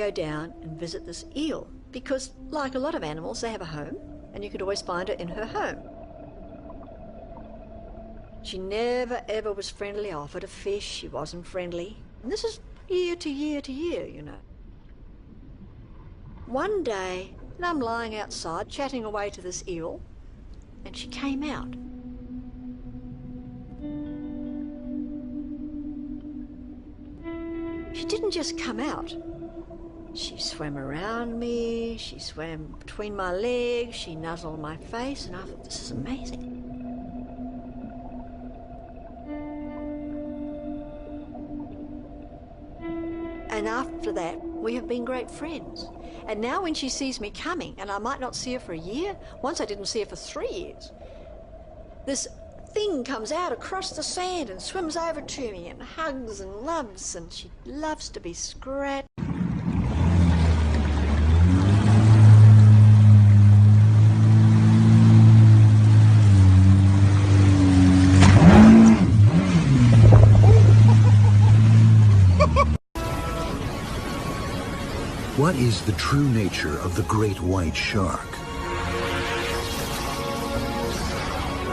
go down and visit this eel because, like a lot of animals, they have a home and you could always find her in her home. She never ever was friendly. I offered a fish, she wasn't friendly. And this is year to year to year, you know. One day, I'm lying outside chatting away to this eel and she came out. She didn't just come out. She swam around me, she swam between my legs, she nuzzled my face, and I thought, this is amazing. And after that, we have been great friends. And now when she sees me coming, and I might not see her for a year, once I didn't see her for 3 years, this thing comes out across the sand and swims over to me and hugs and loves, and she loves to be scratched. What is the true nature of the great white shark?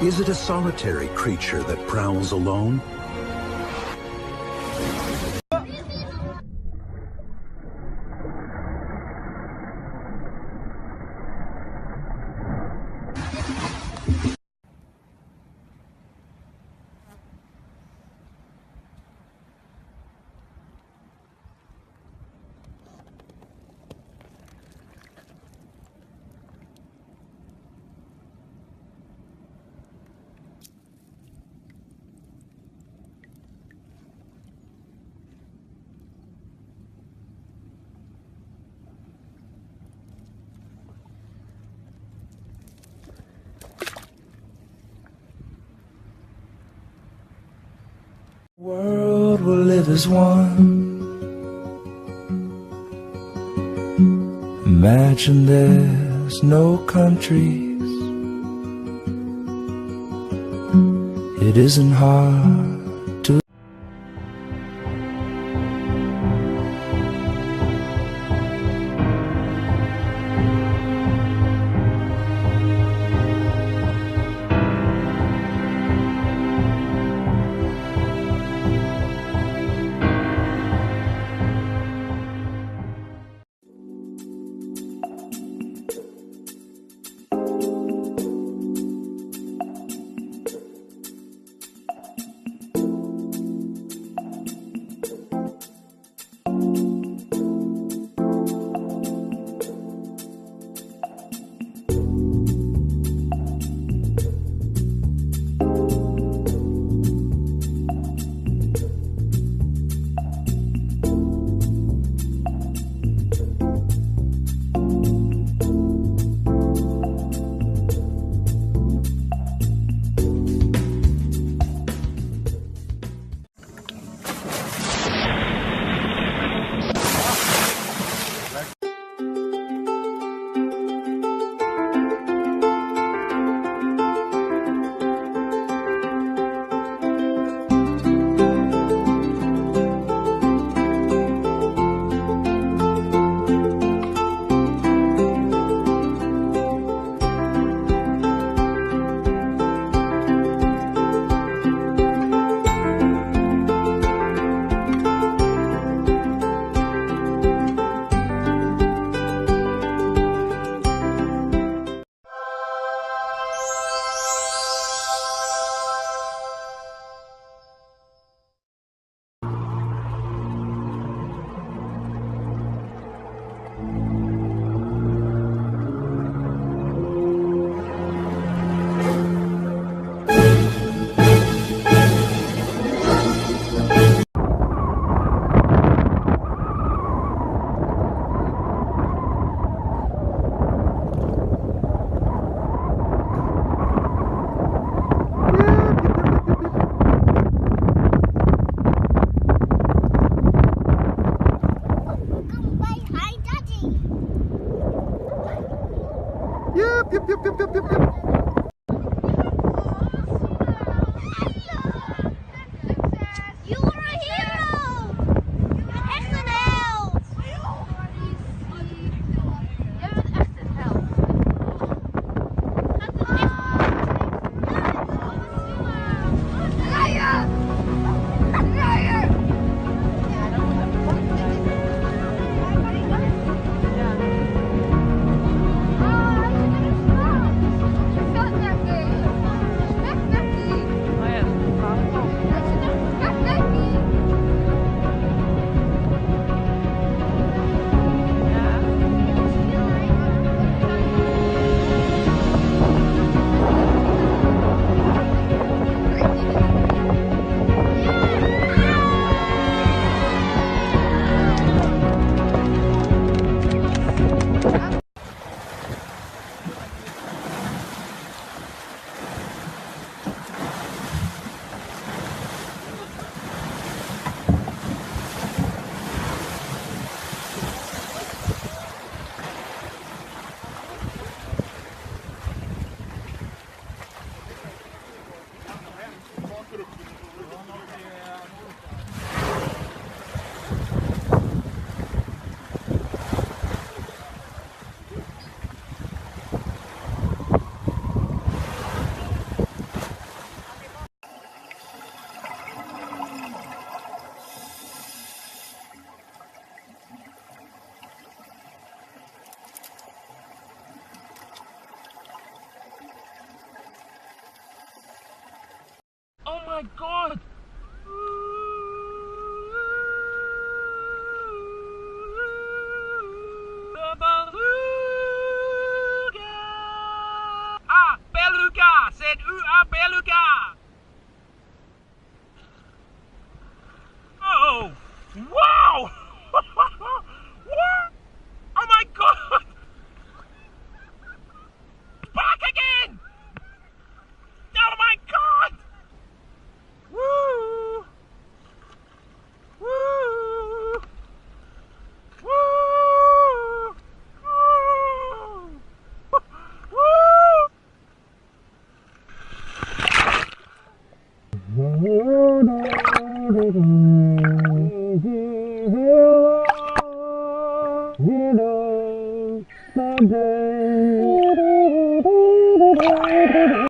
Is it a solitary creature that prowls alone? World will live as one. Imagine there's no countries. It isn't hard to my god! The beluga! Ah, beluga! Said beluga! Oh! Wow! What? Oh my god! Back again! Oh my god! Woo! Woo! Woo! Woo!